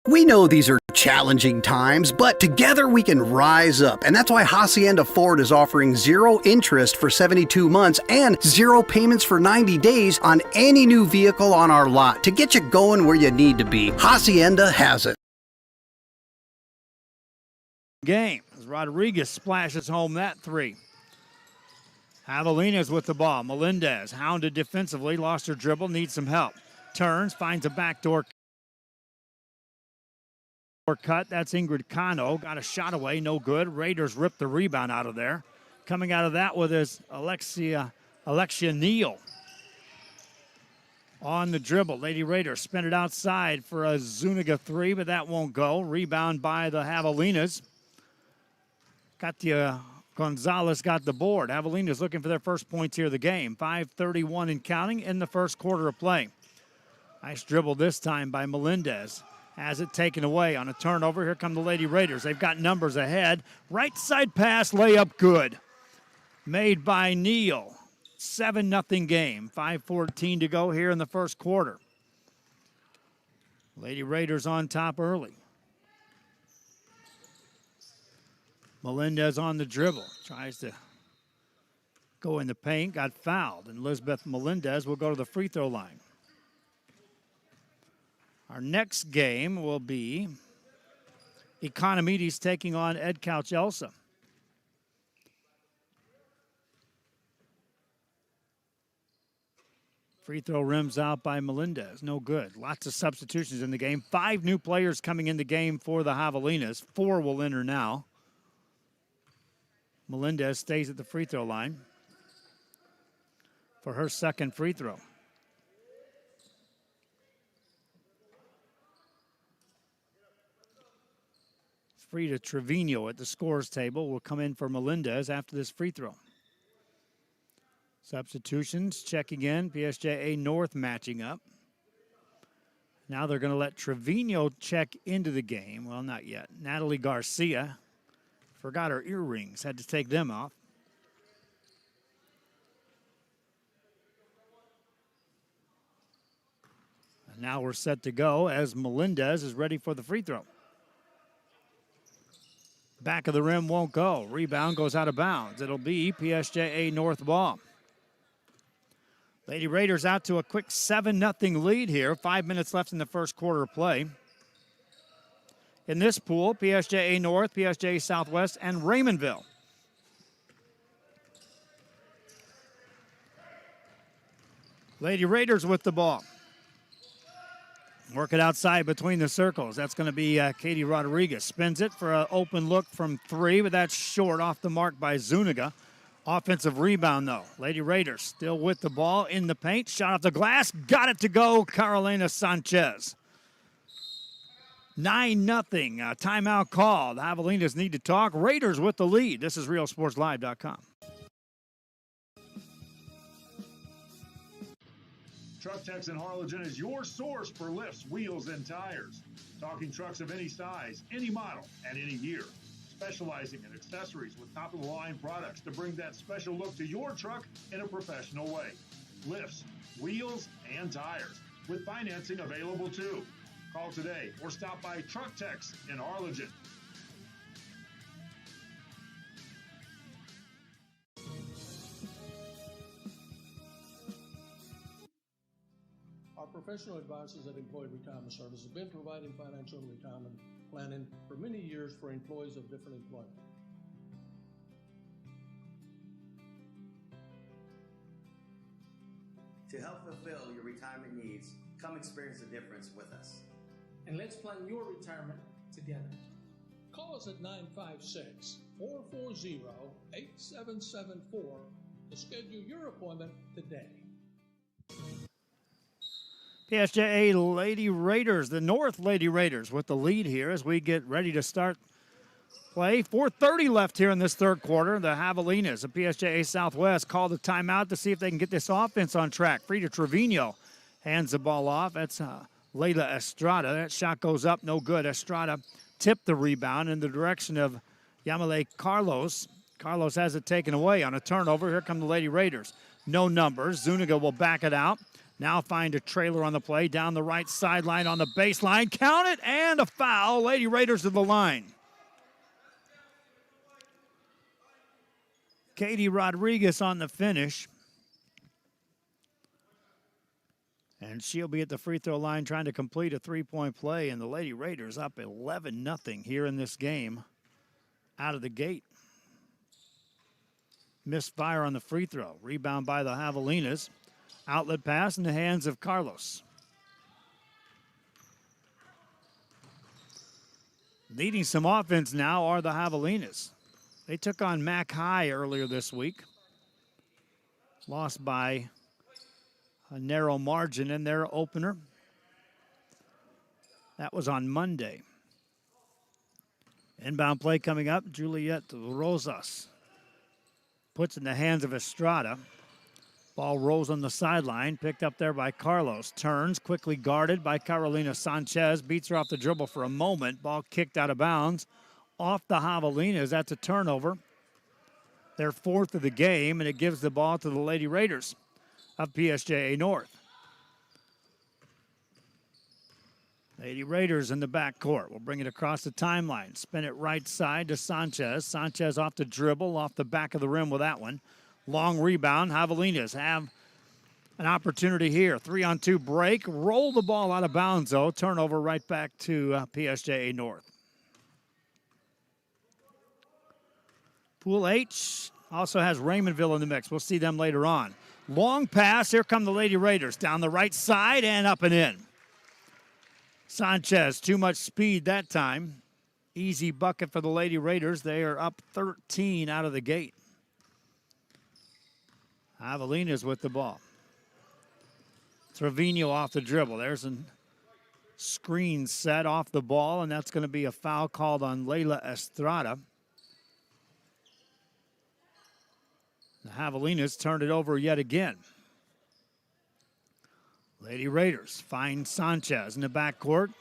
We know these are challenging times, but together we can rise up. And that's why Hacienda Ford is offering 0 interest for 72 months and 0 payments for 90 days on any new vehicle on our lot to get you going where you need to be. Hacienda has it. Game as Rodriguez splashes home that 3. Javelinas with the ball. Melendez hounded defensively, lost her dribble, needs some help. Turns, finds a backdoor cut. That's Ingrid Cano. Got a shot away, no good. Raiders ripped the rebound out of there. Coming out of that with his Alexia Neal on the dribble. Lady Raiders spin it outside for a Zuniga 3, but that won't go. Rebound by the Javelinas. Gonzalez got the board. Javelinas looking for their first points here of the game. 5:31 and counting in the first quarter of play. Nice dribble this time by Melendez. Has it taken away on a turnover. Here come the Lady Raiders. They've got numbers ahead. Right side pass, layup good. Made by Neal. 7-0 game. 5:14 to go here in the first quarter. Lady Raiders on top early. Melendez on the dribble. Tries to go in the paint. Got fouled. And Elizabeth Melendez will go to the free throw line. Our next game will be Economides taking on Ed Couch Elsa. Free throw rims out by Melendez. No good. Lots of substitutions in the game. 5 new players coming in the game for the Javelinas. 4 will enter now. Melendez stays at the free throw line for her second free throw. Frida Trevino at the scores table will come in for Melendez after this free throw. Substitutions checking in. PSJA North matching up. Now they're going to let Trevino check into the game. Well, not yet. Natalie Garcia forgot her earrings. Had to take them off. And now we're set to go as Melendez is ready for the free throw. Back of the rim won't go. Rebound goes out of bounds. It'll be PSJA North ball. Lady Raiders out to a quick 7-0 lead here. 5 minutes left in the first quarter of play. In this pool, PSJA North, PSJA Southwest, and Raymondville. Lady Raiders with the ball. Work it outside between the circles. That's going to be Katie Rodriguez. Spins it for an open look from 3, but that's short, off the mark by Zuniga. Offensive rebound, though. Lady Raiders still with the ball in the paint. Shot off the glass. Got it to go, Carolina Sanchez. 9-0. Timeout called. Javelinas need to talk. Raiders with the lead. This is RealSportsLive.com. Truck Techs in Harlingen is your source for lifts, wheels, and tires. Talking trucks of any size, any model, and any year. Specializing in accessories with top-of-the-line products to bring that special look to your truck in a professional way. Lifts, wheels, and tires, with financing available too. Call today or stop by Truck Techs in Harlingen. Our professional advisors at Employee Retirement Service have been providing financial retirement planning for many years for employees of different employment. To help fulfill your retirement needs, come experience the difference with us. And let's plan your retirement together. Call us at 956-440-8774 to schedule your appointment today. PSJA Lady Raiders, the North Lady Raiders with the lead here as we get ready to start play. 4:30 left here in this third quarter. The Javelinas of PSJA Southwest called a timeout to see if they can get this offense on track. Frida Trevino hands the ball off. That's Layla Estrada. That shot goes up, no good. Estrada tipped the rebound in the direction of Yamile Carlos. Carlos has it taken away on a turnover. Here come the Lady Raiders. No numbers. Zuniga will back it out. Now find a trailer on the play, down the right sideline on the baseline. Count it, and a foul. Lady Raiders to the line. Katie Rodriguez on the finish. And she'll be at the free throw line trying to complete a three-point play. And the Lady Raiders up 11-0 here in this game out of the gate. Misfire on the free throw. Rebound by the Javelinas. Outlet pass in the hands of Carlos. Leading some offense now are the Javelinas. They took on Mac High earlier this week. Lost by a narrow margin in their opener. That was on Monday. Inbound play coming up. Juliet Rosas puts in the hands of Estrada. Ball rolls on the sideline, picked up there by Carlos. Turns, quickly guarded by Carolina Sanchez. Beats her off the dribble for a moment. Ball kicked out of bounds. Off the Javelinas. That's a turnover. Their fourth of the game, and it gives the ball to the Lady Raiders of PSJA North. Lady Raiders in the backcourt. We'll bring it across the timeline. Spin it right side to Sanchez. Sanchez off the dribble, off the back of the rim with that one. Long rebound. Javelinas have an opportunity here. 3-on-2 break. Roll the ball out of bounds, though. Turnover right back to PSJA North. Pool H also has Raymondville in the mix. We'll see them later on. Long pass. Here come the Lady Raiders. Down the right side and up and in. Sanchez, too much speed that time. Easy bucket for the Lady Raiders. They are up 13 out of the gate. Javelinas with the ball. Trevino off the dribble. There's a screen set off the ball, and that's going to be a foul called on Layla Estrada. The Javelinas turned it over yet again. Lady Raiders find Sanchez in the backcourt.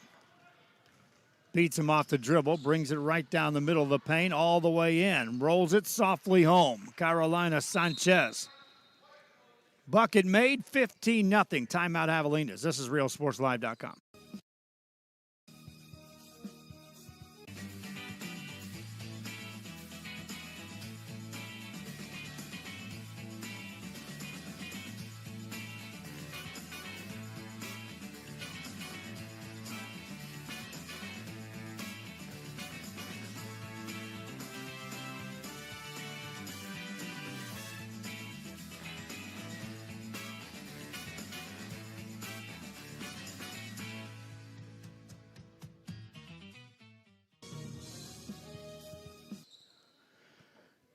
Beats him off the dribble, brings it right down the middle of the paint, all the way in. Rolls it softly home. Carolina Sanchez. Bucket made, 15-0. Timeout Javelinas. This is RealSportsLive.com.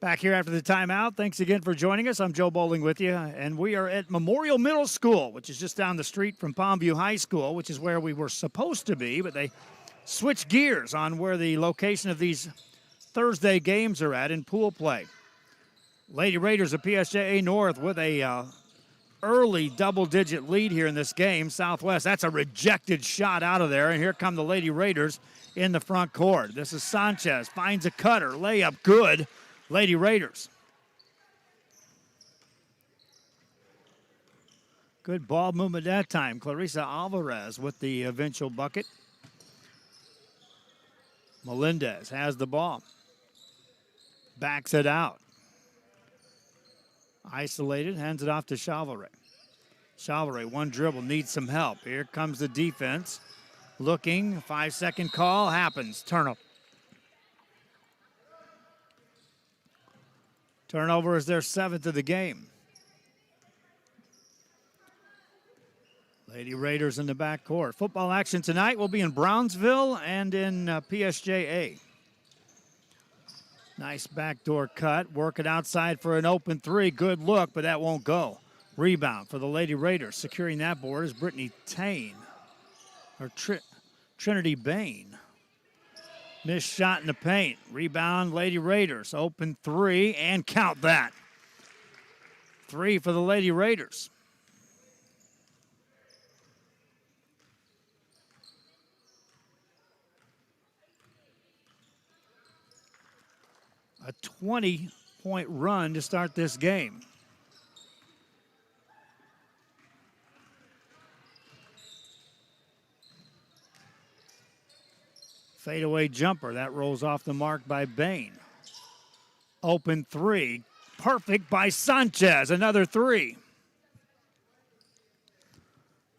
Back here after the timeout. Thanks again for joining us. I'm Joe Bowling with you, and we are at Memorial Middle School, which is just down the street from Palmview High School, which is where we were supposed to be, but they switched gears on where the location of these Thursday games are at in pool play. Lady Raiders of PSJA North with a early double-digit lead here in this game. Southwest, that's a rejected shot out of there, and here come the Lady Raiders in the front court. This is Sanchez, finds a cutter, layup, good. Lady Raiders. Good ball movement that time. Clarissa Alvarez with the eventual bucket. Melendez has the ball. Backs it out. Isolated, hands it off to Chevalier. Chevalier, one dribble, needs some help. Here comes the defense. Looking, 5-second call, happens. Turnover. Turnover is their 7th of the game. Lady Raiders in the backcourt. Football action tonight will be in Brownsville and in PSJA. Nice backdoor cut. Working outside for an open three. Good look, but that won't go. Rebound for the Lady Raiders. Securing that board is Brittany Tane. Or Trinity Bain. Missed shot in the paint. Rebound, Lady Raiders. Open three, and count that. 3 for the Lady Raiders. A 20-point run to start this game. Fadeaway jumper. That rolls off the mark by Bain. Open three. Perfect by Sanchez. Another three.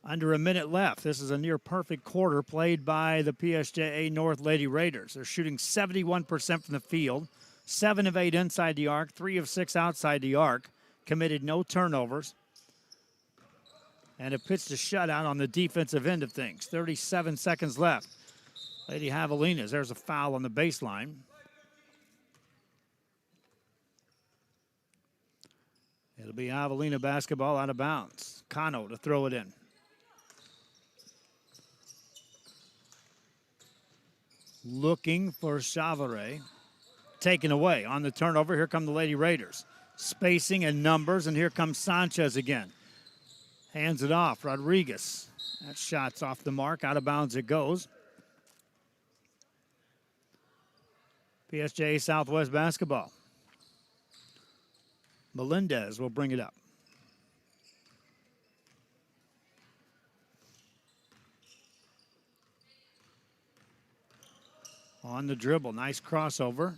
Under a minute left. This is a near perfect quarter played by the PSJA North Lady Raiders. They're shooting 71% from the field, 7 of 8 inside the arc, 3 of 6 outside the arc. Committed no turnovers. And it pitched a shutout on the defensive end of things. 37 seconds left. Lady Javelinas, there's a foul on the baseline. It'll be Javelina basketball out of bounds. Cano to throw it in. Looking for Chavare. Taken away on the turnover. Here come the Lady Raiders. Spacing and numbers, and here comes Sanchez again. Hands it off. Rodriguez. That shot's off the mark. Out of bounds it goes. PSJA Southwest basketball. Melendez will bring it up. On the dribble, nice crossover.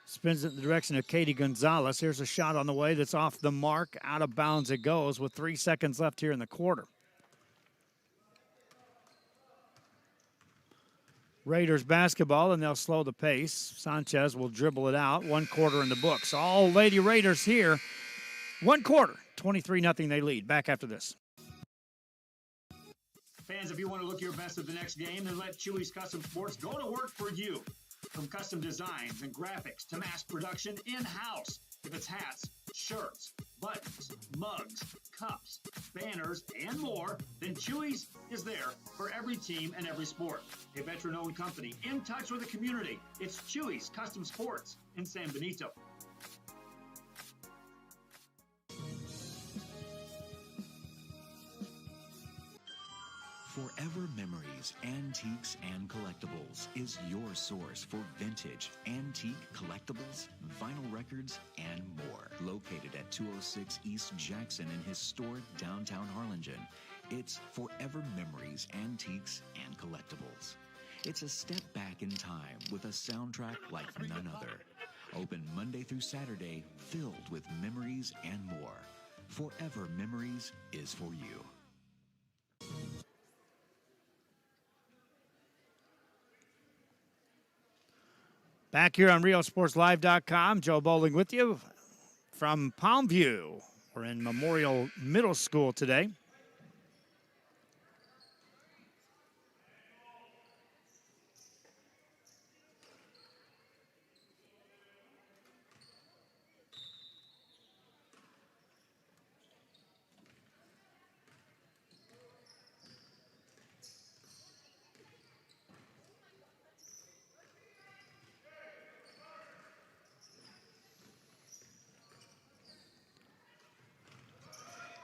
Spins it in the direction of Katie Gonzalez. Here's a shot on the way that's off the mark. Out of bounds it goes with 3 seconds left here in the quarter. Raiders basketball, and they'll slow the pace. Sanchez will dribble it out. 1 quarter in the books. All Lady Raiders here. 1 quarter. 23-0 they lead. Back after this. Fans, if you want to look your best at the next game, then let Chewy's Custom Sports go to work for you. From custom designs and graphics to mass production in-house. If it's hats, shirts, buttons, mugs, cups, banners, and more, then Chewy's is there for every team and every sport. A veteran-owned company in touch with the community. It's Chewy's Custom Sports in San Benito. Forever Memories, Antiques and Collectibles is your source for vintage, antique collectibles, vinyl records, and more. Located at 206 East Jackson in historic downtown Harlingen, it's Forever Memories, Antiques and Collectibles. It's a step back in time with a soundtrack like none other. Open Monday through Saturday, filled with memories and more. Forever Memories is for you. Back here on RioSportsLive.com, Joe Bowling with you from Palmview. We're in Memorial Middle School today.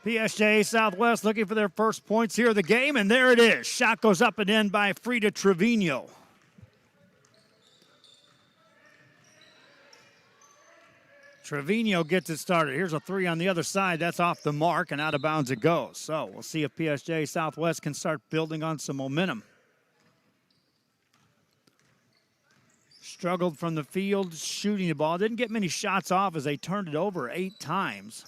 PSJA Southwest looking for their first points here of the game, and there it is. Shot goes up and in by Frida Trevino. Trevino gets it started. Here's a 3 on the other side. That's off the mark, and out of bounds it goes. So we'll see if PSJA Southwest can start building on some momentum. Struggled from the field, shooting the ball. Didn't get many shots off as they turned it over 8 times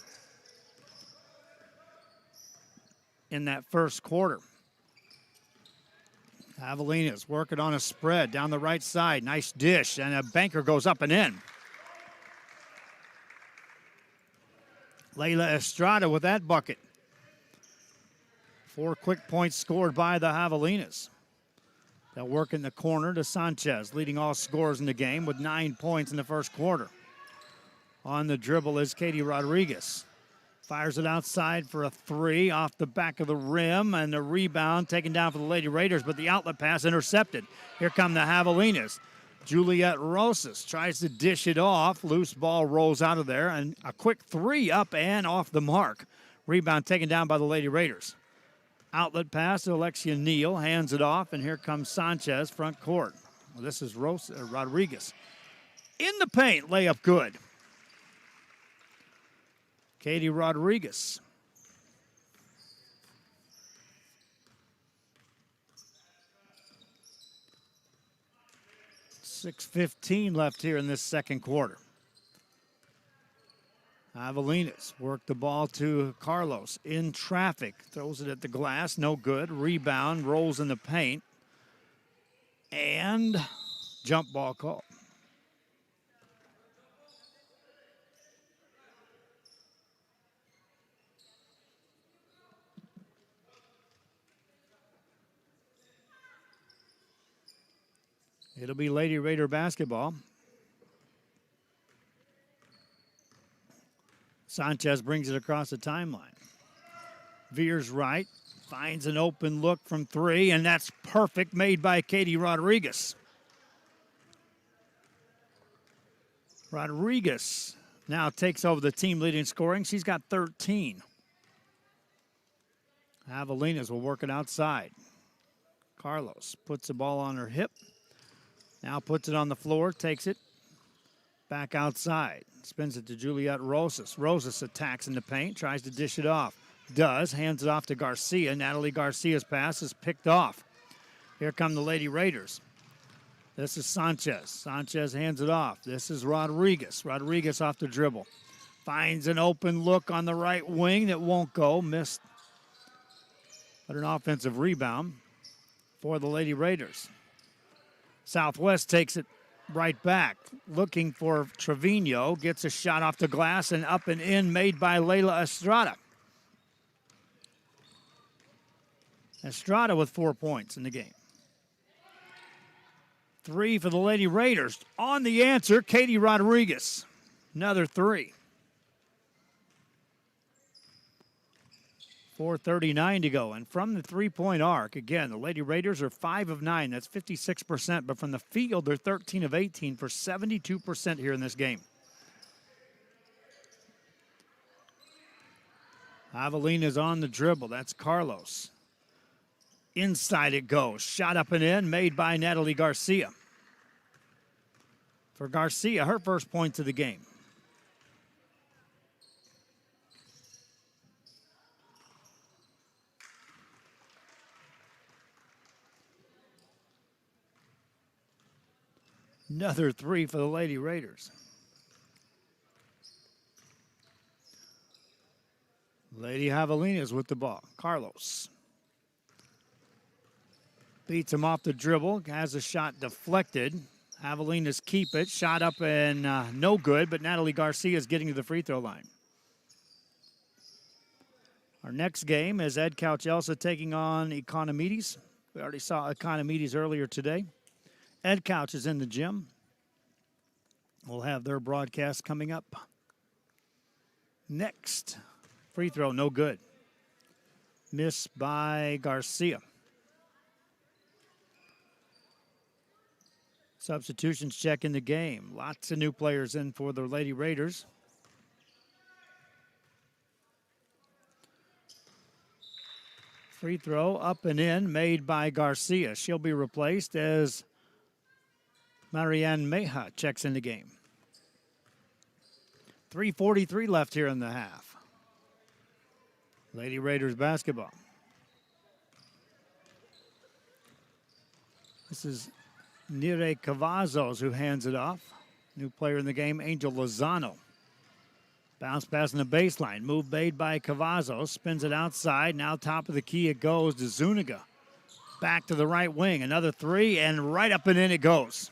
in that first quarter. Javelinas working on a spread down the right side. Nice dish, and a banker goes up and in. Layla Estrada with that bucket. 4 quick points scored by the Javelinas. They'll work in the corner to Sanchez, leading all scorers in the game with 9 points in the first quarter. On the dribble is Katie Rodriguez. Fires it outside for a 3 off the back of the rim, and the rebound taken down for the Lady Raiders, but the outlet pass intercepted. Here come the Javelinas. Juliet Rosas tries to dish it off. Loose ball rolls out of there, and a quick 3 up and off the mark. Rebound taken down by the Lady Raiders. Outlet pass to Alexia Neal, hands it off, and here comes Sanchez, front court. Well, this is Rodriguez. In the paint, layup good. Katie Rodriguez. 6:15 left here in this second quarter. Avelinas work the ball to Carlos in traffic. Throws it at the glass, no good. Rebound, rolls in the paint. And jump ball call. It'll be Lady Raider basketball. Sanchez brings it across the timeline. Veers right, finds an open look from three, and that's perfect, made by Katie Rodriguez. Rodriguez now takes over the team leading scoring. She's got 13. Avelinas will work it outside. Carlos puts the ball on her hip. Now puts it on the floor, takes it back outside. Spins it to Juliet Rosas. Rosas attacks in the paint, tries to dish it off. Does, hands it off to Garcia. Natalie Garcia's pass is picked off. Here come the Lady Raiders. This is Sanchez. Sanchez hands it off. This is Rodriguez. Rodriguez off the dribble. Finds an open look on the right wing that won't go. Missed. But an offensive rebound for the Lady Raiders. Southwest takes it right back. Looking for Trevino. Gets a shot off the glass and up and in, made by Layla Estrada. Estrada with 4 points in the game. 3 for the Lady Raiders. On the answer, Katie Rodriguez. Another 3. 4:39 to go. And from the three-point arc, again, the Lady Raiders are 5 of 9. That's 56%. But from the field, they're 13 of 18 for 72% here in this game. Avelina's on the dribble. That's Carlos. Inside it goes. Shot up and in, made by Natalie Garcia. For Garcia, her first points of the game. Another 3 for the Lady Raiders. Lady Javelinas with the ball. Carlos. Beats him off the dribble. Has a shot deflected. Javelinas keep it. Shot up and no good, but Natalie Garcia is getting to the free throw line. Our next game is Ed Couch Elsa taking on Economides. We already saw Economides earlier today. Ed Couch is in the gym. We'll have their broadcast coming up. Next, free throw, no good. Missed by Garcia. Substitutions check in the game. Lots of new players in for the Lady Raiders. Free throw up and in, made by Garcia. She'll be replaced as Marianne Meja checks in the game. 3:43 left here in the half. Lady Raiders basketball. This is Nire Cavazos who hands it off. New player in the game, Angel Lozano. Bounce pass in the baseline. Move made by Cavazos. Spins it outside. Now top of the key it goes to Zuniga. Back to the right wing. Another 3, and right up and in it goes.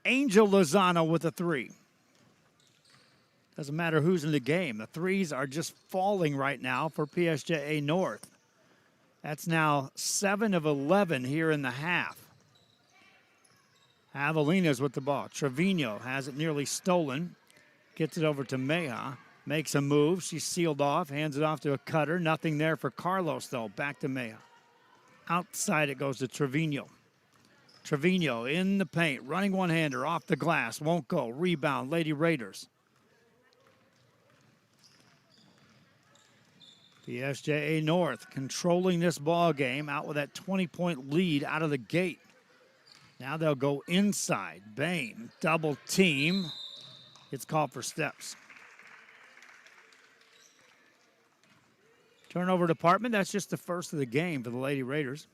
Angel Lozano with a 3. Doesn't matter who's in the game. The 3s are just falling right now for PSJA North. That's now 7 of 11 here in the half. Avelinas with the ball. Trevino has it nearly stolen. Gets it over to Meja. Makes a move. She's sealed off. Hands it off to a cutter. Nothing there for Carlos, though. Back to Meja. Outside it goes to Trevino. Trevino in the paint. Running one-hander off the glass. Won't go. Rebound. Lady Raiders. The PSJA North controlling this ball game out with that 20-point lead out of the gate. Now they'll go inside. Bain, double team. It's called for steps. Turnover department, that's just the first of the game for the Lady Raiders.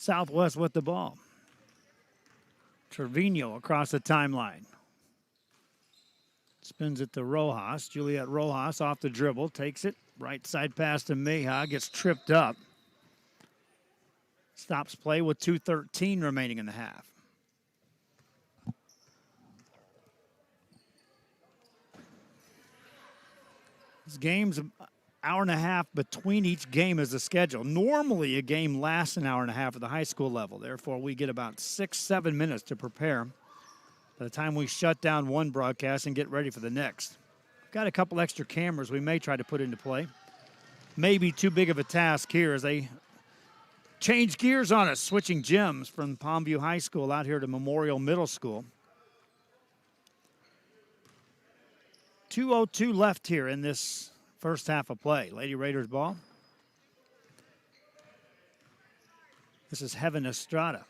Southwest with the ball. Trevino across the timeline. Spins it to Rojas. Juliet Rojas off the dribble. Takes it. Right side pass to Meja. Gets tripped up. Stops play with 2:13 remaining in the half. This game's an hour and a half between each game as the schedule. Normally, a game lasts an hour and a half at the high school level. Therefore, we get about 6-7 minutes to prepare by the time we shut down one broadcast and get ready for the next. Got a couple extra cameras we may try to put into play. Maybe too big of a task here as they change gears on us, switching gyms from Palmview High School out here to Memorial Middle School. 2:02 left here in this first half of play. Lady Raiders ball. This is Heaven Estrada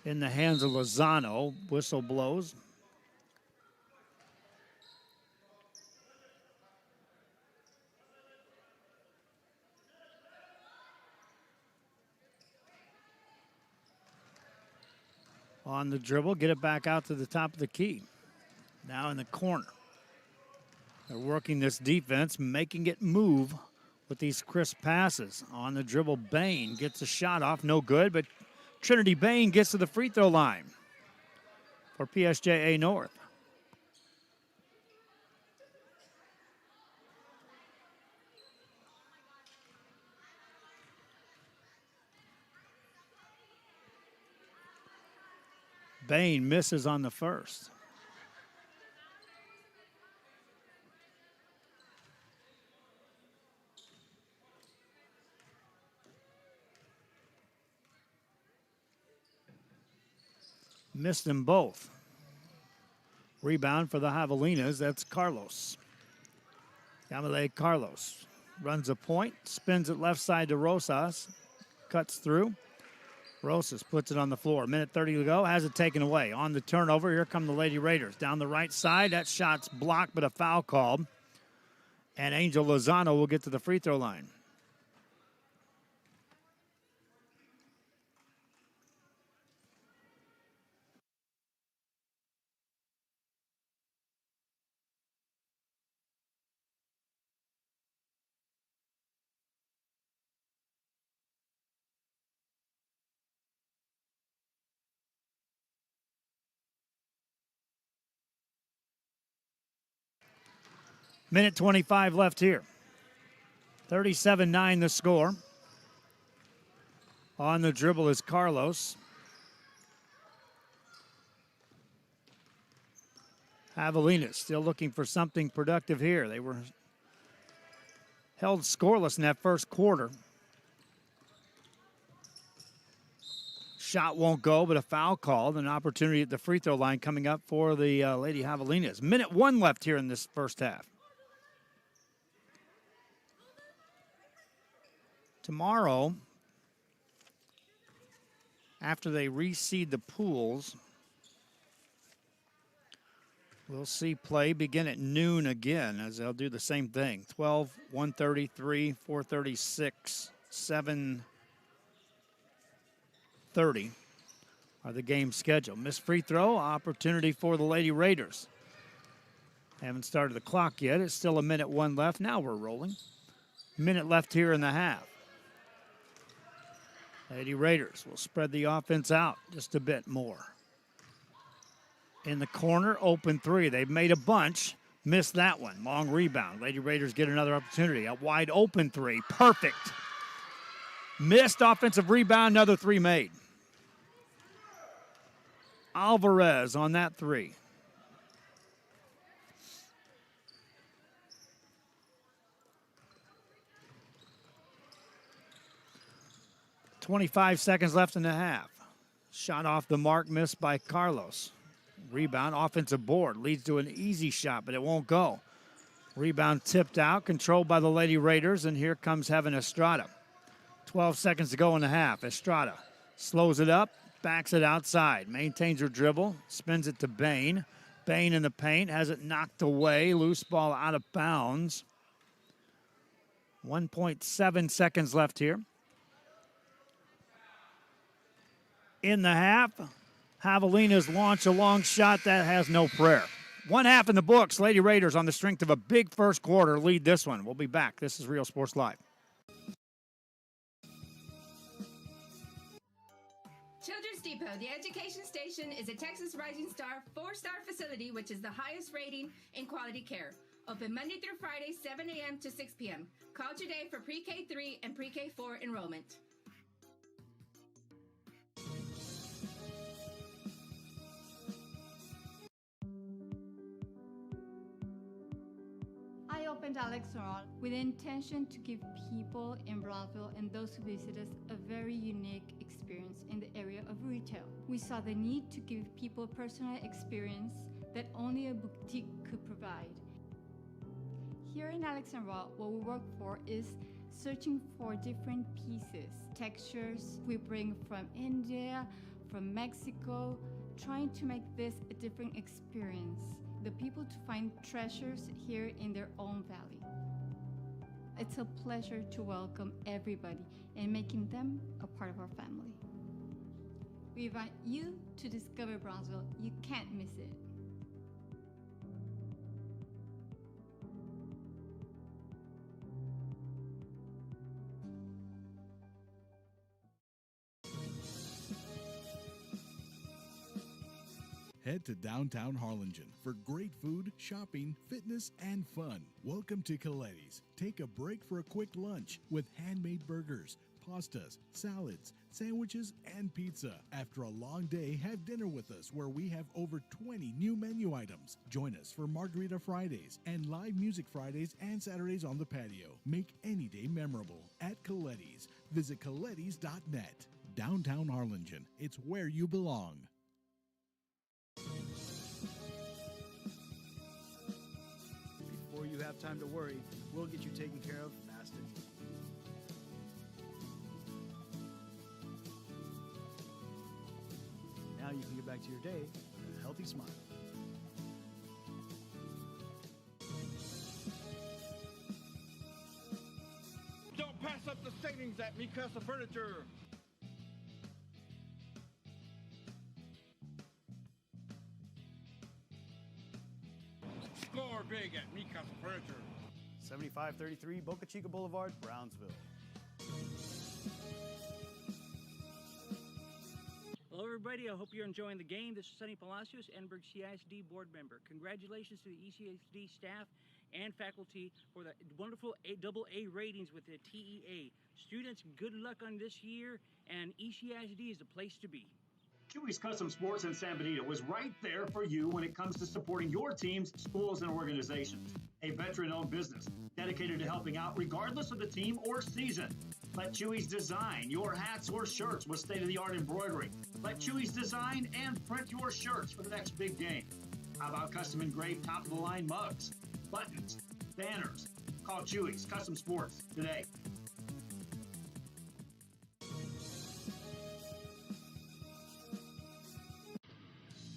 in the hands of Lozano. Whistle blows. On the dribble, get it back out to the top of the key. Now in the corner. They're working this defense, making it move with these crisp passes. On the dribble, Bain gets a shot off, no good, but Trinity Bain gets to the free throw line for PSJA North. Bain misses on the first. Missed them both. Rebound for the Javelinas. That's Carlos. Yamile Carlos runs a point, spins it left side to Rosas, cuts through. Rosas puts it on the floor. Minute 30 to go, has it taken away. On the turnover, here come the Lady Raiders. Down the right side, that shot's blocked, but a foul called. And Angel Lozano will get to the free throw line. Minute 25 left here. 37-9 the score. On the dribble is Carlos. Javelinas still looking for something productive here. They were held scoreless in that first quarter. Shot won't go, but a foul called. An opportunity at the free throw line coming up for the Lady Javelinas. Minute 1 left here in this first half. Tomorrow, after they reseed the pools, we'll see play begin at noon again as they'll do the same thing. 12, 1:33, 4:36, 7:30 are the game schedule. Missed free throw, opportunity for the Lady Raiders. Haven't started the clock yet. It's still a minute 1 left. Now we're rolling. Minute left here in the half. Lady Raiders will spread the offense out just a bit more. In the corner, open three. They've made a bunch. Missed that one. Long rebound. Lady Raiders get another opportunity. A wide open three. Perfect. Missed offensive rebound. Another three made. Alvarez on that three. .25 seconds left in the half. Shot off the mark, missed by Carlos. Rebound, offensive board, leads to an easy shot, but it won't go. Rebound tipped out, controlled by the Lady Raiders, and here comes Heaven Estrada. 12 seconds to go in the half. Estrada slows it up, backs it outside, maintains her dribble, spins it to Bain. Bain in the paint, has it knocked away, loose ball out of bounds. 1.7 seconds left here. in the half. Javelina's launch a long shot that has no prayer. 1 half in the books. Lady Raiders on the strength of a big first quarter lead this one. We'll be back. This is Real Sports Live. Children's Depot, the education station, is a Texas Rising Star 4-star facility which is the highest rating in quality care. Open Monday through Friday, 7 a.m. to 6 p.m. Call today for pre-K 3 and pre-K 4 enrollment. I opened Alex Oral with the intention to give people in Brownsville and those who visit us a very unique experience in the area of retail. We saw the need to give people a personal experience that only a boutique could provide. Here in Alex Oral, what we work for is searching for different pieces, textures we bring from India, from Mexico, trying to make this a different experience. The people to find treasures here in their own valley. It's a pleasure to welcome everybody and making them a part of our family. We invite you to discover Brownsville. You can't miss it. Head to downtown Harlingen for great food, shopping, fitness, and fun. Welcome to Coletti's. Take a break for a quick lunch with handmade burgers, pastas, salads, sandwiches, and pizza. After a long day, have dinner with us where we have over 20 new menu items. Join us for Margarita Fridays and live music Fridays and Saturdays on the patio. Make any day memorable at Coletti's. Visit colettis.net. Downtown Harlingen. It's where you belong. Before you have time to worry, we'll get you taken care of fast and easy. Now you can get back to your day with a healthy smile. Don't pass up the savings at Mikasa Furniture. Score big at Mikasa Furniture. 7533 Boca Chica Boulevard, Brownsville. Hello, everybody. I hope you're enjoying the game. This is Sonny Palacios, Edinburgh CISD board member. Congratulations to the ECISD staff and faculty for the wonderful AA ratings with the TEA. Students, good luck on this year, and ECISD is the place to be. Chewy's Custom Sports in San Benito was right there for you when it comes to supporting your teams, schools, and organizations. A veteran-owned business dedicated to helping out regardless of the team or season. Let Chewy's design your hats or shirts with state-of-the-art embroidery. Let Chewy's design and print your shirts for the next big game. How about custom engraved top-of-the-line mugs, buttons, banners? Call Chewy's Custom Sports today.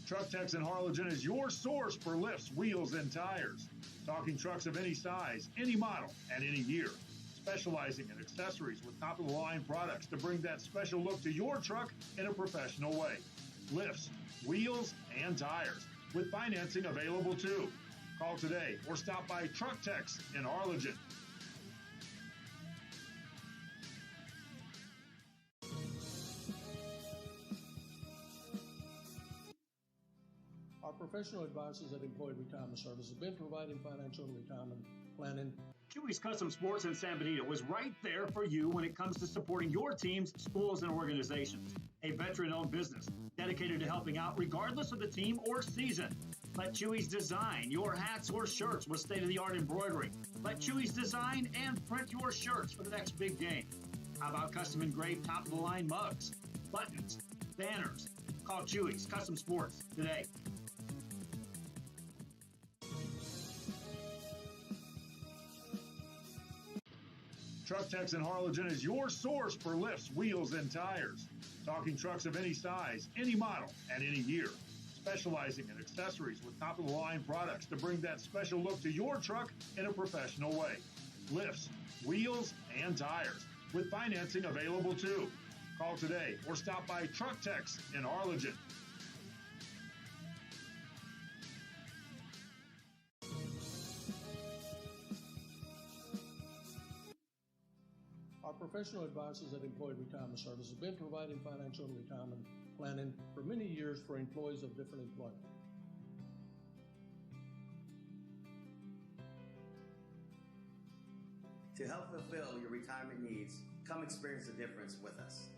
Truck Techs in Harlingen is your source for lifts, wheels, and tires. Talking trucks of any size, any model, and any year. Specializing in accessories with top-of-the-line products to bring that special look to your truck in a professional way. Lifts, wheels, and tires, with financing available too. Call today or stop by Truck Techs in Harlingen. Our professional advisors at Employee Retirement Service have been providing financial and retirement planning. Chewy's Custom Sports in San Benito was right there for you when it comes to supporting your teams, schools, and organizations. A veteran-owned business dedicated to helping out regardless of the team or season. Let Chewy's design your hats or shirts with state-of-the-art embroidery. Let Chewy's design and print your shirts for the next big game. How about custom engraved top-of-the-line mugs, buttons, banners? Call Chewy's Custom Sports today. Truck Techs in Harlingen is your source for lifts, wheels, and tires. Talking trucks of any size, any model, and any year. Specializing in accessories with top-of-the-line products to bring that special look to your truck in a professional way. Lifts, wheels, and tires, with financing available too. Call today or stop by Truck Tex in Harlingen. Our professional advisors at Employee Retirement Service have been providing financial and retirement planning for many years for employees of different employment. To help fulfill your retirement needs, come experience the difference with us.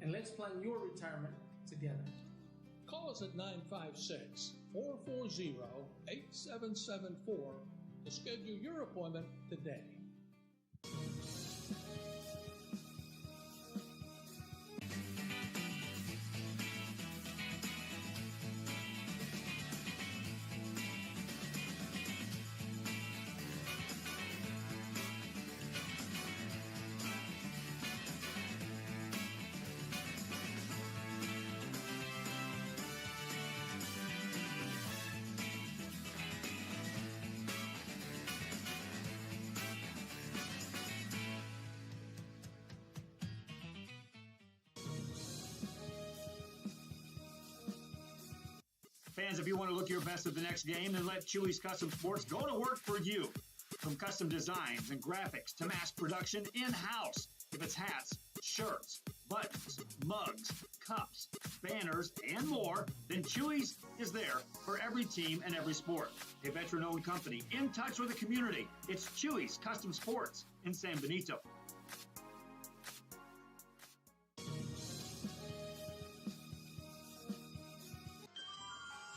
And let's plan your retirement together. Call us at 956-440-8774 to schedule your appointment today. Fans, if you want to look your best at the next game, then let Chewy's Custom Sports go to work for you. From custom designs and graphics to mass production in-house. If it's hats, shirts, buttons, mugs, cups, banners, and more, then Chewy's is there for every team and every sport. A veteran-owned company in touch with the community. It's Chewy's Custom Sports in San Benito.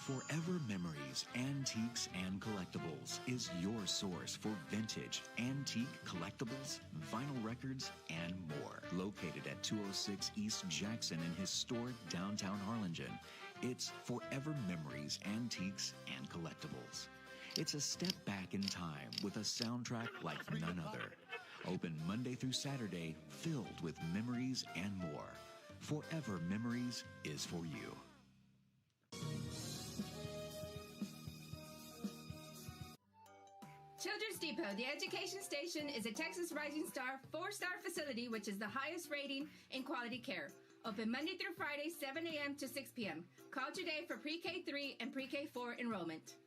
Forever Memories, Antiques, and Collectibles is your source for vintage, antique collectibles, vinyl records, and more. Located at 206 East Jackson in historic downtown Harlingen, it's Forever Memories, Antiques, and Collectibles. It's a step back in time with a soundtrack like none other. Open Monday through Saturday, filled with memories and more. Forever Memories is for you. Children's Depot, the education station, is a Texas Rising Star 4-star facility which is the highest rating in quality care. Open Monday through Friday, 7 a.m. to 6 p.m. Call today for pre-K 3 and pre-K 4 enrollment.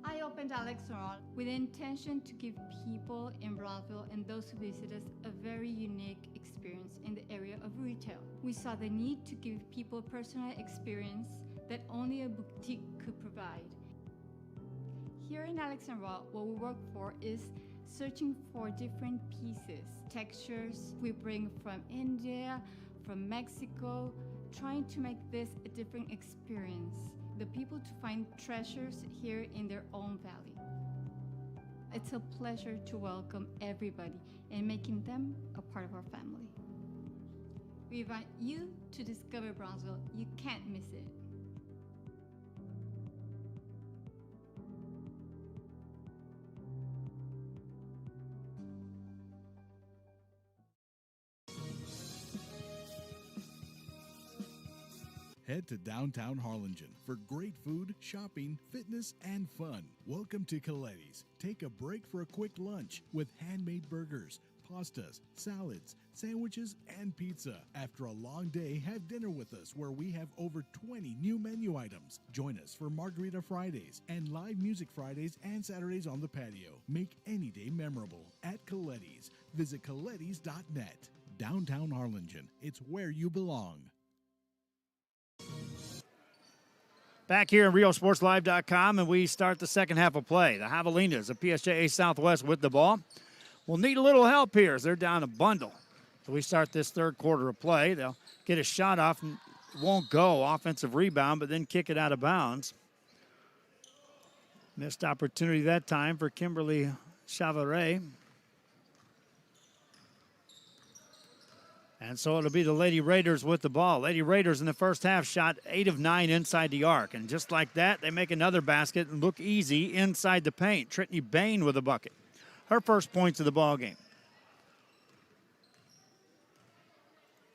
I opened Alex Restaurant with the intention to give people in Broadville and those who visit us a very unique experience in the area of retail. We saw the need to give people a personal experience that only a boutique could provide. Here in Alex and Raw, what we work for is searching for different pieces, textures we bring from India, from Mexico, trying to make this a different experience. The people to find treasures here in their own valley. It's a pleasure to welcome everybody and making them a part of our family. We invite you to discover Brownsville. You can't miss it. Head to downtown Harlingen for great food, shopping, fitness, and fun. Welcome to Coletti's. Take a break for a quick lunch with handmade burgers, pastas, salads, sandwiches, and pizza. After a long day, have dinner with us where we have over 20 new menu items. Join us for Margarita Fridays and live music Fridays and Saturdays on the patio. Make any day memorable at Coletti's. Visit Colettis.net. Downtown Harlingen. It's where you belong. Back here at RioSportsLive.com, and we start the second half of play. The Javelinas of PSJA Southwest with the ball. Will need a little help here as they're down a bundle. So we start this third quarter of play. They'll get a shot off and it won't go. Offensive rebound, but then kick it out of bounds. Missed opportunity that time for Kimberly Chavaret. And so it'll be the Lady Raiders with the ball. Lady Raiders in the first half shot 8 of 9 inside the arc. And just like that, they make another basket and look easy inside the paint. Trinity Bain with a bucket. Her first points of the ball game.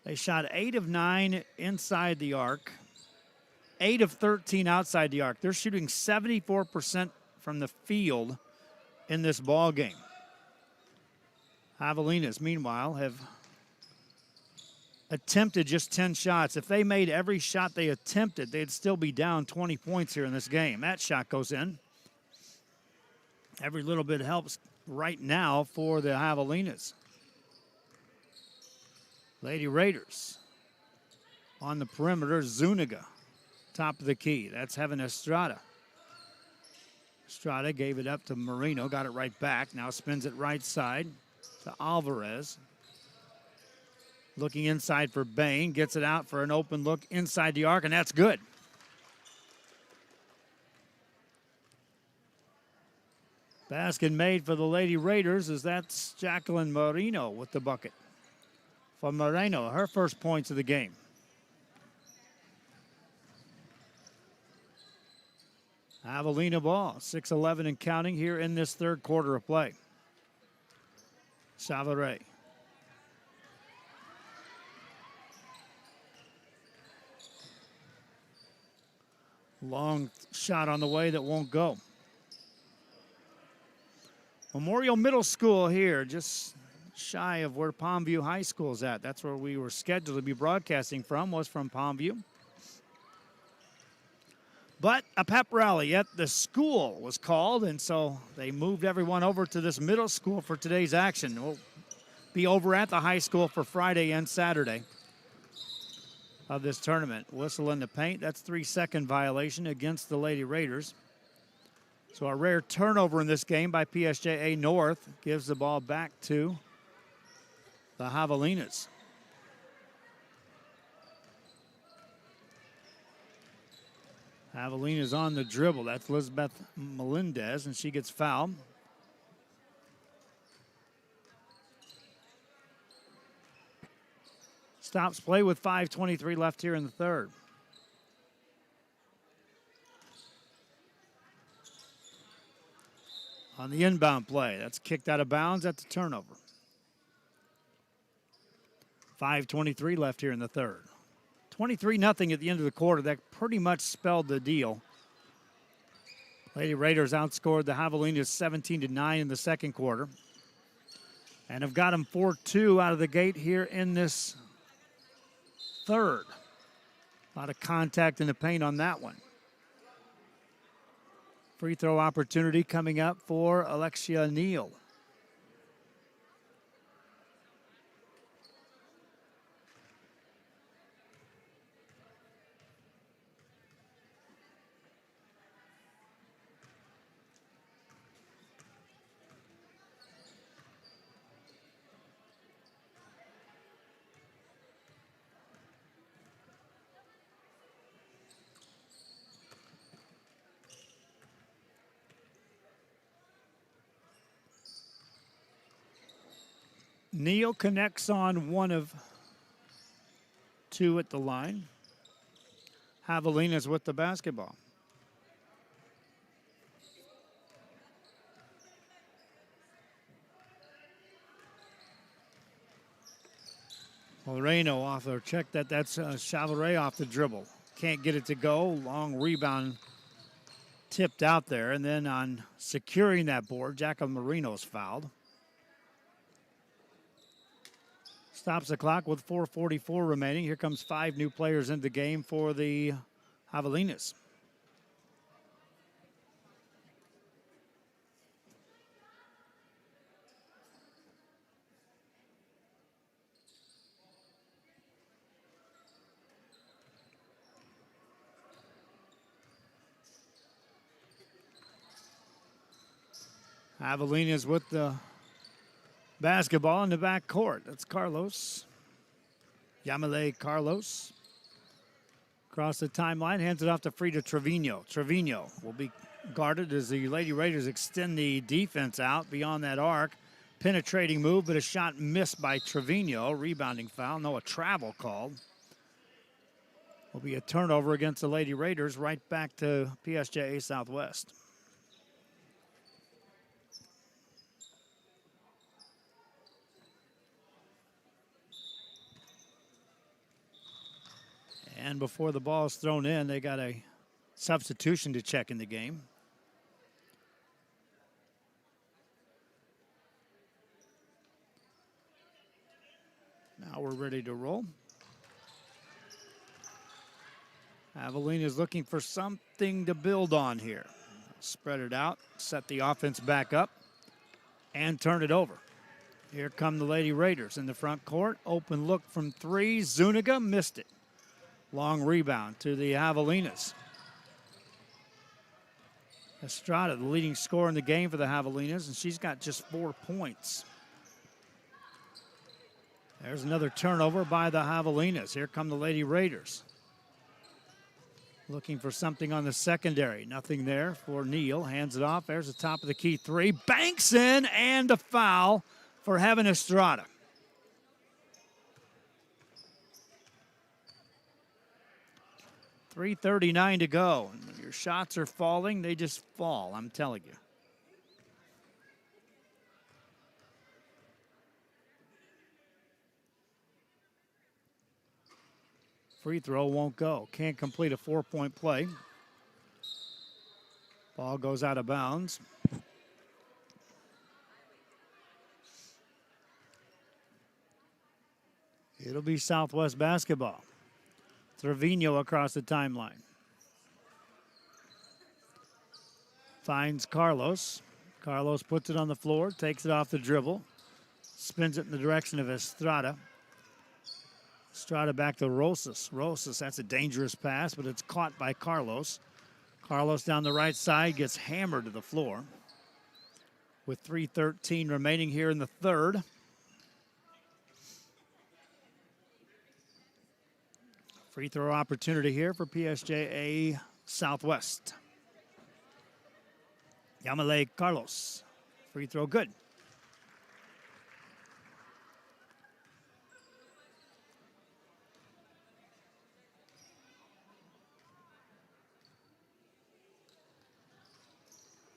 They shot 8 of 9 inside the arc. 8 of 13 outside the arc. They're shooting 74% from the field in this ball game. Javelinas, meanwhile, have attempted just 10 shots. If they made every shot they attempted, they'd still be down 20 points here in this game. That shot goes in. Every little bit helps right now for the Javelinas. Lady Raiders on the perimeter. Zuniga, top of the key. That's Heaven Estrada. Estrada gave it up to Marino, got it right back. Now spins it right side to Alvarez. Looking inside for Bain, gets it out for an open look inside the arc, and that's good. Basket made for the Lady Raiders as that's Jacqueline Marino with the bucket. For Moreno, her first points of the game. Javelina ball, 6-11 and counting here in this third quarter of play. Chavaret. Long shot on the way that won't go. Memorial Middle School here, just shy of where Palmview High School is at. That's where we were scheduled to be broadcasting from, was from Palmview. But a pep rally at the school was called, and so they moved everyone over to this middle school for today's action. We'll be over at the high school for Friday and Saturday of this tournament. Whistle in the paint, that's 3-second violation against the Lady Raiders. So a rare turnover in this game by PSJA North gives the ball back to the Javelinas. Javelinas on the dribble. That's Elizabeth Melendez, and she gets fouled. Stops play with 5:23 left here in the third. On the inbound play, that's kicked out of bounds at the turnover. 5:23 left here in the third. 23-0 at the end of the quarter. That pretty much spelled the deal. Lady Raiders outscored the Javelinas 17-9 in the second quarter and have got them 4-2 out of the gate here in this third. A lot of contact in the paint on that one. Free throw opportunity coming up for Alexia Neal. Neal connects on one of two at the line. Javelinas with the basketball. Moreno off there. Check that. That's Chavaret off the dribble. Can't get it to go. Long rebound tipped out there. And then on securing that board, Jacqueline Marino's fouled. Stops the clock with 4:44 remaining. Here comes 5 new players into the game for the Javelinas. Javelinas with the basketball in the back court. That's Carlos. Yamile Carlos. Across the timeline, hands it off to Frida Trevino. Trevino will be guarded as the Lady Raiders extend the defense out beyond that arc. Penetrating move, but a shot missed by Trevino. Rebounding foul. No, a travel called. Will be a turnover against the Lady Raiders, right back to PSJA Southwest. And before the ball is thrown in, they got a substitution to check in the game. Now we're ready to roll. Avelina is looking for something to build on here. Spread it out, set the offense back up, and turn it over. Here come the Lady Raiders in the front court. Open look from three. Zuniga missed it. Long rebound to the Javelinas. Estrada, the leading scorer in the game for the Javelinas, and she's got just 4 points. There's another turnover by the Javelinas. Here come the Lady Raiders. Looking for something on the secondary. Nothing there for Neal. Hands it off. There's the top of the key three. Banks in, and a foul for Heaven Estrada. .339 to go. When your shots are falling, they just fall, I'm telling you. Free throw won't go. Can't complete a 4-point play. Ball goes out of bounds. It'll be Southwest basketball. Trevino across the timeline. Finds Carlos. Carlos puts it on the floor, takes it off the dribble, spins it in the direction of Estrada. Estrada back to Rosas. Rosas, that's a dangerous pass, but it's caught by Carlos. Carlos down the right side gets hammered to the floor. With 3:13 remaining here in the third. Free throw opportunity here for PSJA Southwest. Yamale Carlos. Free throw good.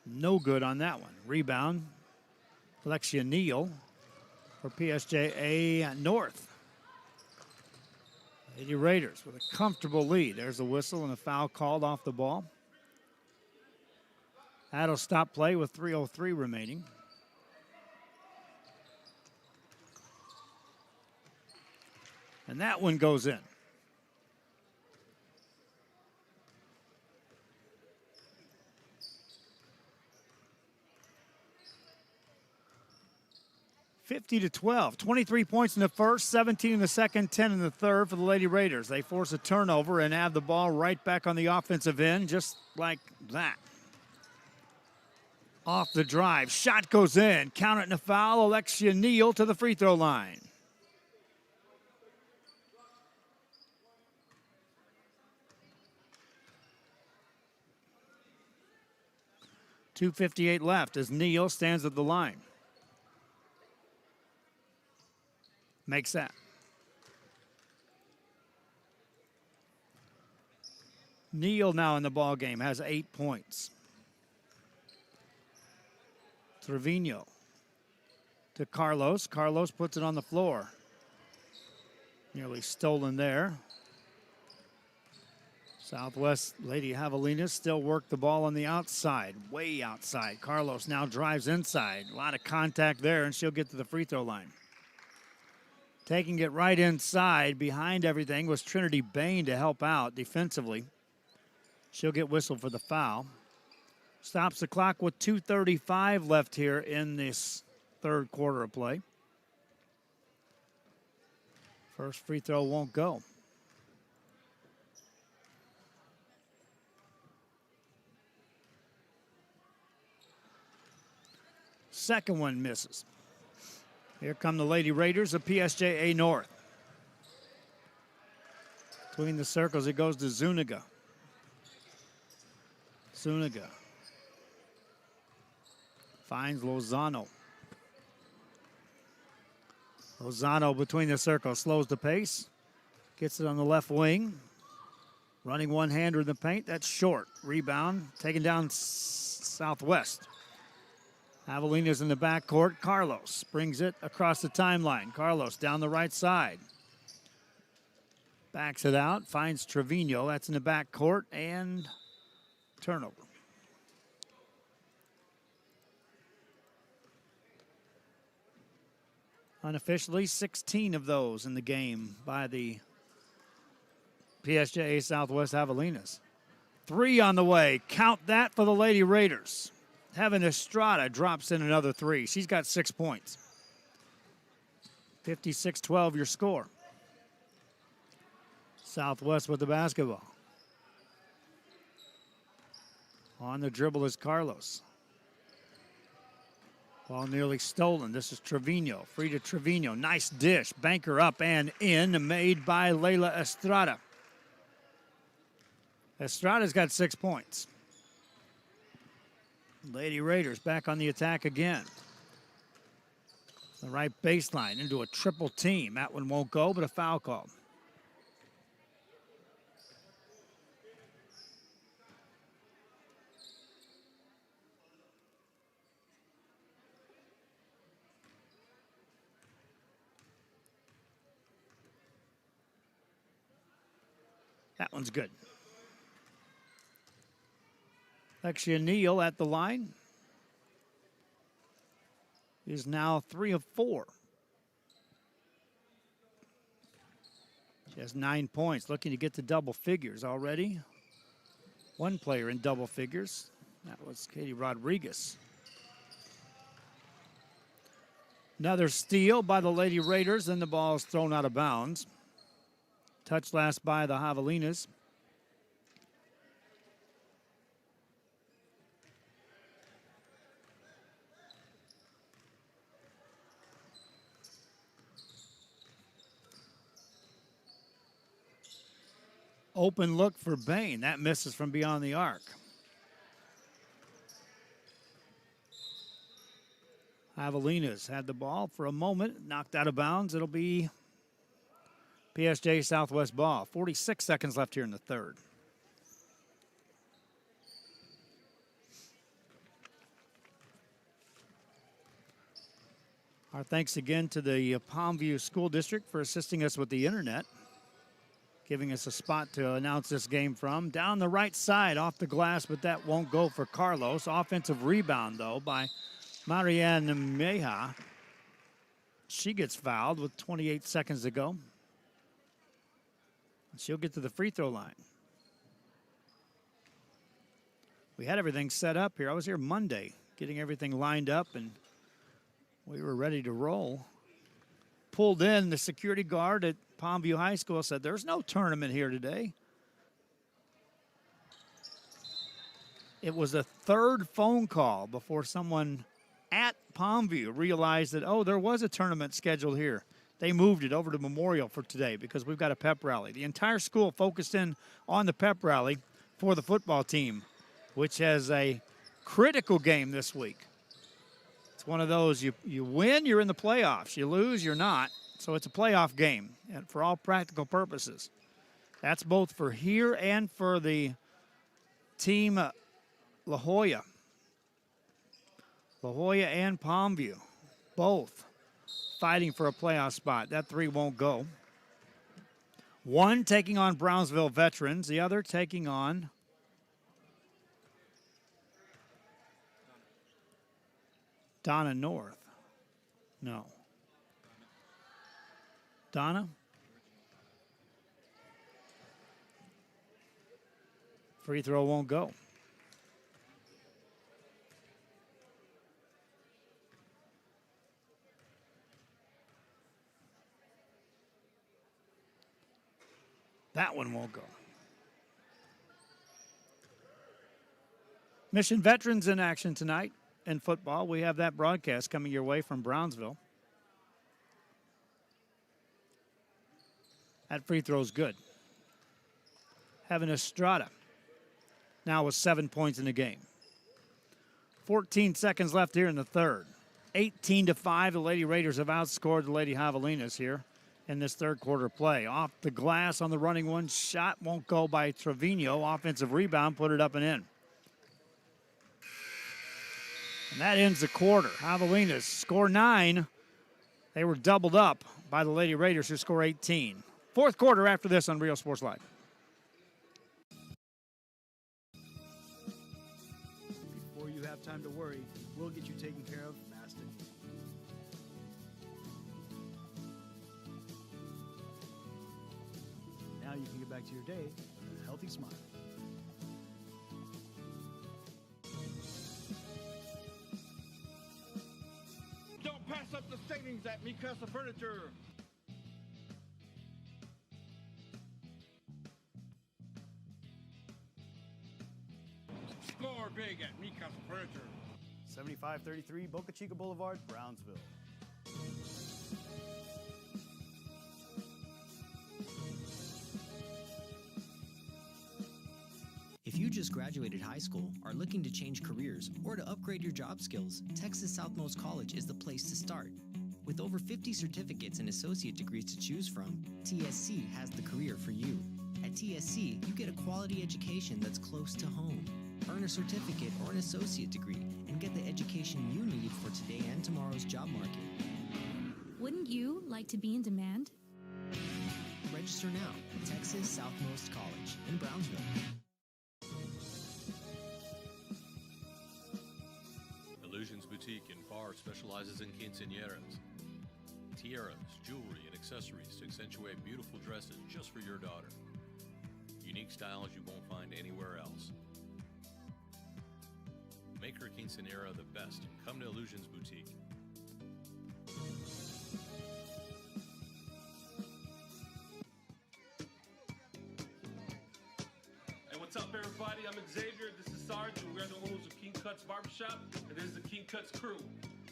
No good on that one. Rebound. Alexia Neal for PSJA North. Lady Raiders with a comfortable lead. There's a whistle and a foul called off the ball. That'll stop play with 3:03 remaining. And that one goes in. (50-12). 23 points in the first, 17 in the second, 10 in the third for the Lady Raiders. They force a turnover and have the ball right back on the offensive end, just like that. Off the drive, shot goes in. Count it and a foul. Alexia Neal to the free throw line. .258 left as Neal stands at the line. Makes that. Neal now in the ball game has 8 points. Trevino to Carlos. Carlos puts it on the floor. Nearly stolen there. Southwest Lady Javelinas still work the ball on the outside, way outside. Carlos now drives inside. A lot of contact there, and she'll get to the free throw line. Taking it right inside, behind everything, was Trinity Bain to help out defensively. She'll get whistled for the foul. Stops the clock with 2:35 left here in this third quarter of play. First free throw won't go. Second one misses. Here come the Lady Raiders of PSJA North. Between the circles, it goes to Zuniga. Zuniga finds Lozano. Lozano between the circles, slows the pace. Gets it on the left wing. Running one-hander in the paint, that's short. Rebound, taken down Southwest. Avelina's in the backcourt. Carlos brings it across the timeline. Carlos down the right side. Backs it out, finds Trevino. That's in the back court, and turnover. Unofficially, 16 of those in the game by the PSJA Southwest Javelinas. 3 on the way. Count that for the Lady Raiders. Heaven Estrada drops in another 3. She's got 6 points. 56-12 your score. Southwest with the basketball. On the dribble is Carlos. Ball nearly stolen. This is Trevino. Free to Trevino. Nice dish. Banker up and in. Made by Layla Estrada. Estrada's got 6 points. Lady Raiders back on the attack again. The right baseline into a triple team. That one won't go, but a foul call. That one's good. Lexia Neal at the line is now 3 of 4. She has 9 points, looking to get to double figures already. One player in double figures. That was Katie Rodriguez. Another steal by the Lady Raiders, then the ball is thrown out of bounds. Touch last by the Javelinas. Open look for Bain. That misses from beyond the arc. Javelinas had the ball for a moment, knocked out of bounds. It'll be PSJ Southwest ball. 46 seconds left here in the third. Our thanks again to the Palmview School District for assisting us with the internet, giving us a spot to announce this game from. Down the right side, off the glass, but that won't go for Carlos. Offensive rebound, though, by Marianne Meja. She gets fouled with 28 seconds to go. She'll get to the free throw line. We had everything set up here. I was here Monday, getting everything lined up, and we were ready to roll. Pulled in, the security guard at Palmview High School said, "There's no tournament here today." It was a third phone call before someone at Palmview realized that, oh, there was a tournament scheduled here. They moved it over to Memorial for today because we've got a pep rally. The entire school focused in on the pep rally for the football team, which has a critical game this week. It's one of those, you win, you're in the playoffs. You lose, you're not. So it's a playoff game, and for all practical purposes. That's both for here and for the team La Jolla. La Jolla and Palmview, both fighting for a playoff spot. That 3 won't go. One taking on Brownsville Veterans, the other taking on Donna North. No. Donna? Free throw won't go. That one won't go. Mission Veterans in action tonight in football. We have that broadcast coming your way from Brownsville. That free throw's good. Heaven Estrada now with 7 points in the game. 14 seconds left here in the third. 18-5, the Lady Raiders have outscored the Lady Javelinas here in this third quarter play. Off the glass on the running one. Shot won't go by Trevino. Offensive rebound, put it up and in. And that ends the quarter. Javelinas score 9. They were doubled up by the Lady Raiders, who score 18. Fourth quarter after this on Real Sports Live. Before you have time to worry, we'll get you taken care of fast and easy. Now you can get back to your day with a healthy smile. Don't pass up the savings at Mikasa Furniture. Score big at Mikasa Furniture. 7533 Boca Chica Boulevard, Brownsville. If you just graduated high school, are looking to change careers, or to upgrade your job skills, Texas Southmost College is the place to start. With over 50 certificates and associate degrees to choose from, TSC has the career for you. At TSC, you get a quality education that's close to home. Earn a certificate or an associate degree and get the education you need for today and tomorrow's job market. Wouldn't you like to be in demand? Register now at Texas Southmost College in Brownsville. Illusions Boutique in Far specializes in quinceañeras, tiaras, jewelry, and accessories to accentuate beautiful dresses just for your daughter. Unique styles you won't find anywhere else. Make her quinceañera the best. Come to Illusions Boutique. Hey, what's up, everybody? I'm Xavier. This is Sarge, and we're the owners of King Cuts Barbershop, and this is the King Cuts crew.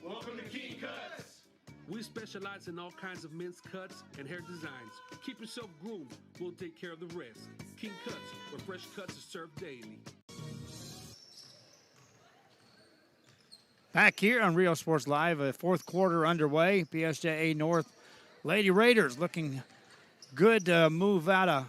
Welcome to King Cuts. We specialize in all kinds of men's cuts and hair designs. Keep yourself groomed. We'll take care of the rest. King Cuts, where fresh cuts are served daily. Back here on Real Sports Live, a fourth quarter underway. PSJA North Lady Raiders looking good to move out of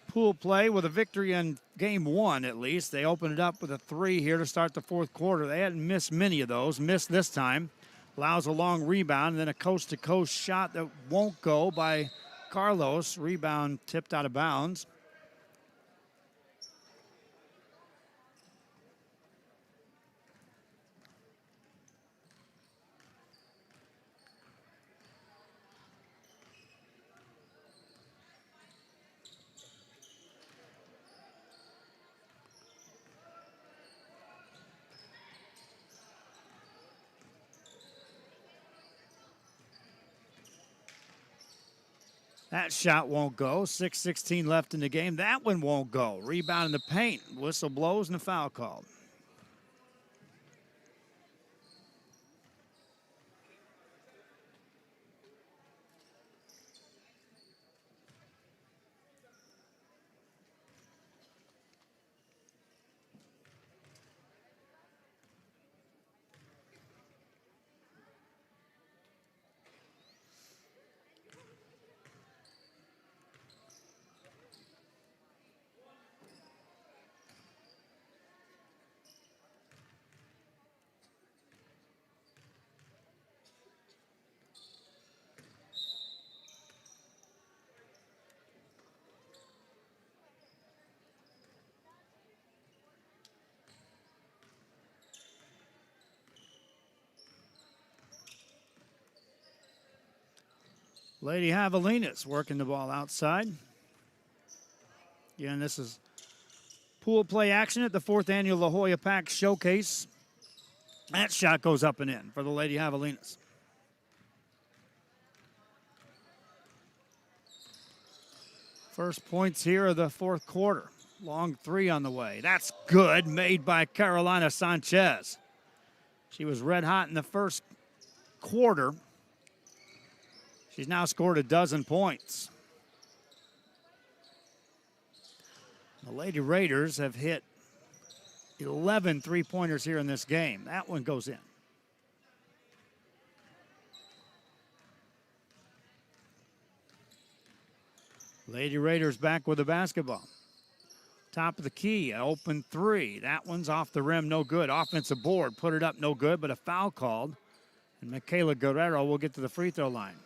pool play with a victory in game one, at least. They opened it up with a 3 here to start the fourth quarter. They hadn't missed many of those. Missed this time. Allows a long rebound, and then a coast-to-coast shot that won't go by Carlos. Rebound tipped out of bounds. That shot won't go. 6:16 left in the game. That one won't go. Rebound in the paint. Whistle blows and a foul called. Lady Javelinas working the ball outside. Again, this is pool play action at the 4th annual La Jolla Pack Showcase. That shot goes up and in for the Lady Javelinas. First points here of the fourth quarter. Long 3 on the way. That's good, made by Carolina Sanchez. She was red hot in the first quarter. She's now scored a dozen points. The Lady Raiders have hit 11 three-pointers here in this game. That one goes in. Lady Raiders back with the basketball. Top of the key, an open 3. That one's off the rim, no good. Offensive board, put it up, no good, but a foul called. And Michaela Guerrero will get to the free throw line.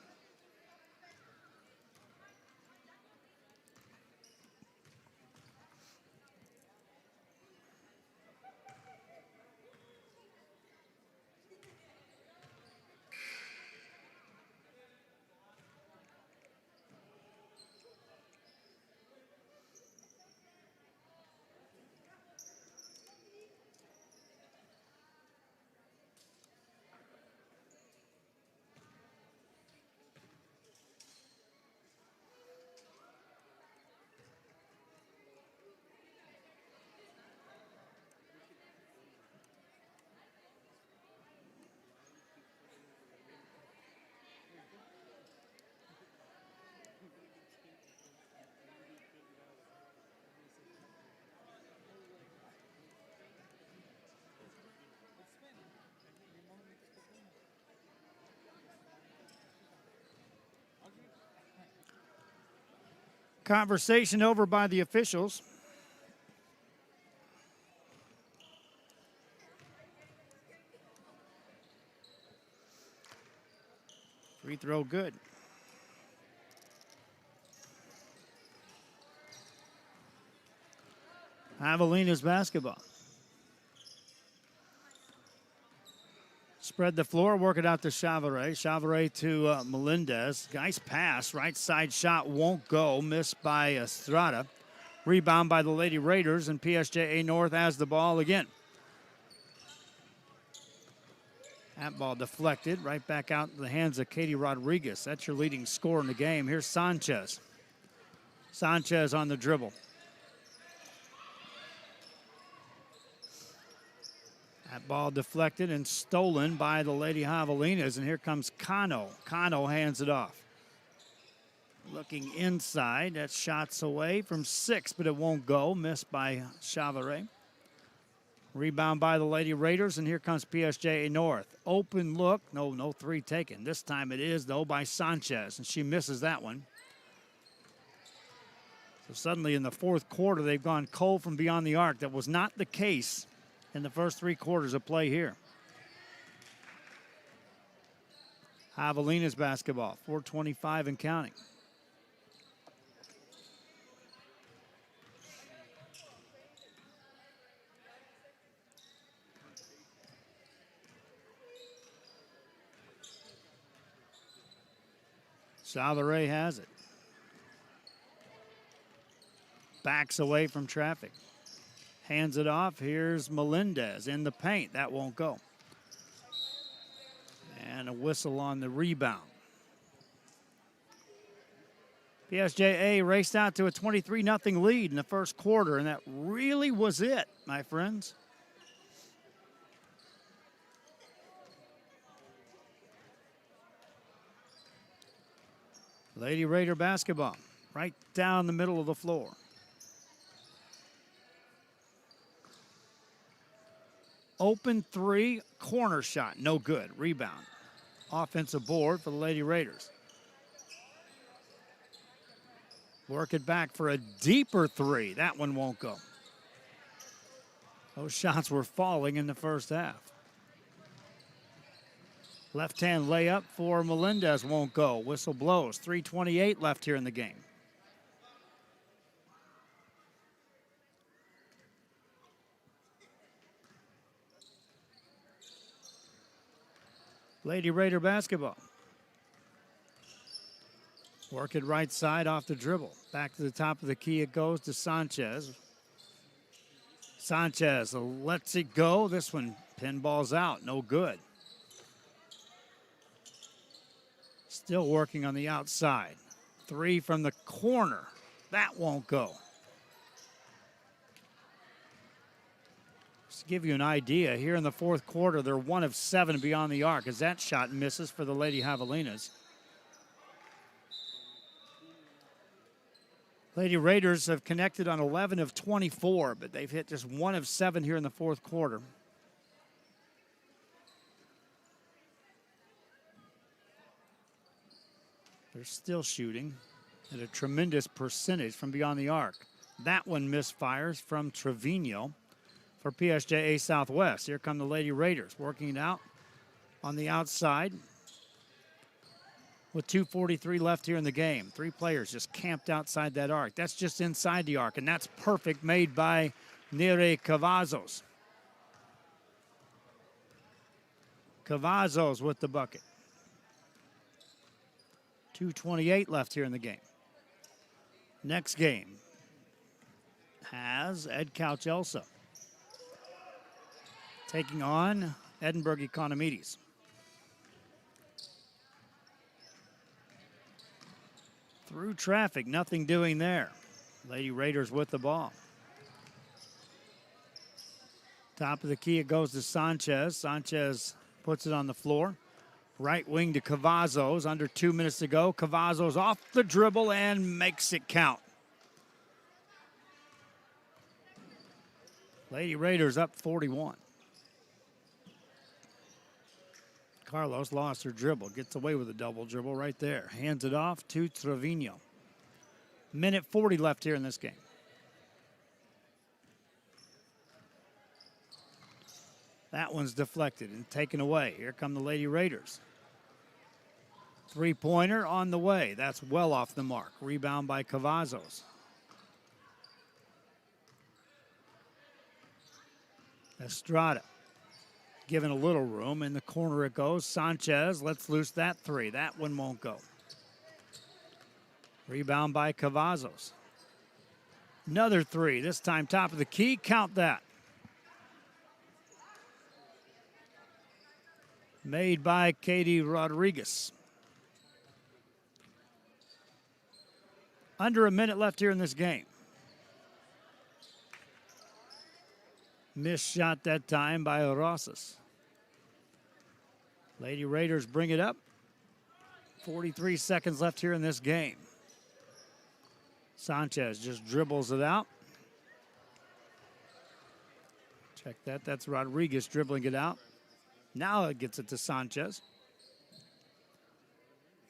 Conversation over by the officials. Free throw good. Javelina's basketball. Spread the floor, work it out to Chavaret. Chavaret to Melendez. Nice pass. Right side shot won't go. Missed by Estrada. Rebound by the Lady Raiders, and PSJA North has the ball again. That ball deflected right back out in the hands of Katie Rodriguez. That's your leading scorer in the game. Here's Sanchez. Sanchez on the dribble. That ball deflected and stolen by the Lady Javelinas, and here comes Cano. Cano hands it off. Looking inside, that shot's away from 6, but it won't go. Missed by Chavaret. Rebound by the Lady Raiders, and here comes PSJA North. Open look. No three taken. This time it is, though, by Sanchez, and she misses that one. So suddenly in the fourth quarter, they've gone cold from beyond the arc. That was not the case in the first 3 quarters of play here. Javelina's basketball, 4:25 and counting. Chavaret has it. Backs away from traffic. Hands it off. Here's Melendez in the paint. That won't go. And a whistle on the rebound. PSJA raced out to a 23-0 lead in the first quarter, and that really was it, my friends. Lady Raider basketball, right down the middle of the floor. Open 3, corner shot, no good. Rebound. Offensive board for the Lady Raiders. Work it back for a deeper 3. That one won't go. Those shots were falling in the first half. Left-hand layup for Melendez won't go. Whistle blows. 3:28 left here in the game. Lady Raider basketball. Work it right side off the dribble. Back to the top of the key it goes to Sanchez. Sanchez lets it go. This one pinballs out. No good. Still working on the outside. 3 from the corner. That won't go. Just to give you an idea, here in the fourth quarter, they're 1 of 7 beyond the arc as that shot misses for the Lady Javelinas. Lady Raiders have connected on 11 of 24, but they've hit just 1 of 7 here in the fourth quarter. They're still shooting at a tremendous percentage from beyond the arc. That one misfires from Trevino for PSJA Southwest. Here come the Lady Raiders working it out on the outside with 2:43 left here in the game. 3 players just camped outside that arc. That's just inside the arc, and that's perfect, made by Nere Cavazos. Cavazos with the bucket. 2:28 left here in the game. Next game has Ed Couch Elsa taking on Edinburgh Economides. Through traffic, nothing doing there. Lady Raiders with the ball. Top of the key, it goes to Sanchez. Sanchez puts it on the floor. Right wing to Cavazos, under 2 minutes to go. Cavazos off the dribble and makes it count. Lady Raiders up 41. Carlos lost her dribble, gets away with a double dribble right there. Hands it off to Trevino. Minute 40 left here in this game. That one's deflected and taken away. Here come the Lady Raiders. Three-pointer on the way. That's well off the mark. Rebound by Cavazos. Estrada given a little room. In the corner it goes. Sanchez lets loose that three. That one won't go. Rebound by Cavazos. Another three. This time top of the key. Count that. Made by Katie Rodriguez. Under a minute left here in this game. Missed shot that time by Rosas. Lady Raiders bring it up. 43 seconds left here in this game. Sanchez just dribbles it out. Check that. That's Rodriguez dribbling it out. Now it gets it to Sanchez.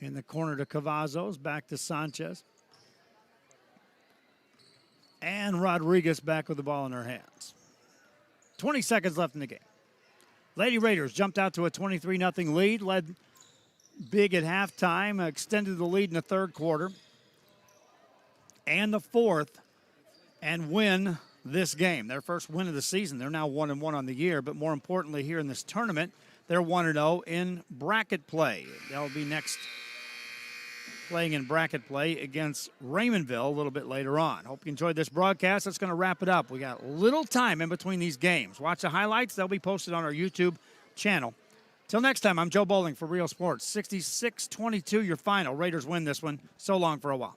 In the corner to Cavazos. Back to Sanchez. And Rodriguez back with the ball in her hands. 20 seconds left in the game. Lady Raiders jumped out to a 23-0 lead. Led big at halftime. Extended the lead in the third quarter. And the fourth. And win this game. Their first win of the season. They're now 1-1 on the year. But more importantly here in this tournament, they're 1-0 in bracket play. They'll be next playing in bracket play against Raymondville a little bit later on. Hope you enjoyed this broadcast. That's going to wrap it up. We got little time in between these games. Watch the highlights. They'll be posted on our YouTube channel. Till next time, I'm Joe Bowling for Real Sports. 66-22 your final. Raiders win this one. So long for a while.